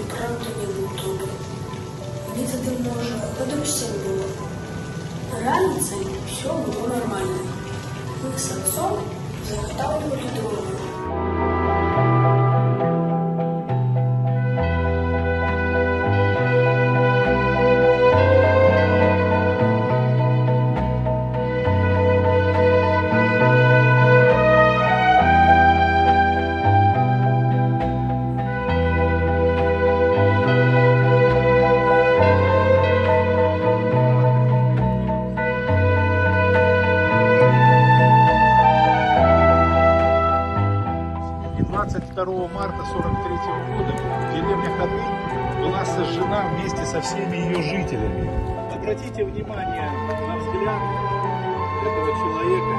правда не був трупом. Мені тоді, може, годок 7 було. Раніцею все було нормально. Ми з отцом загадали додому. И 22 марта 43 года деревня Ходынь была сожжена вместе со всеми ее жителями. Обратите внимание на взгляд этого человека.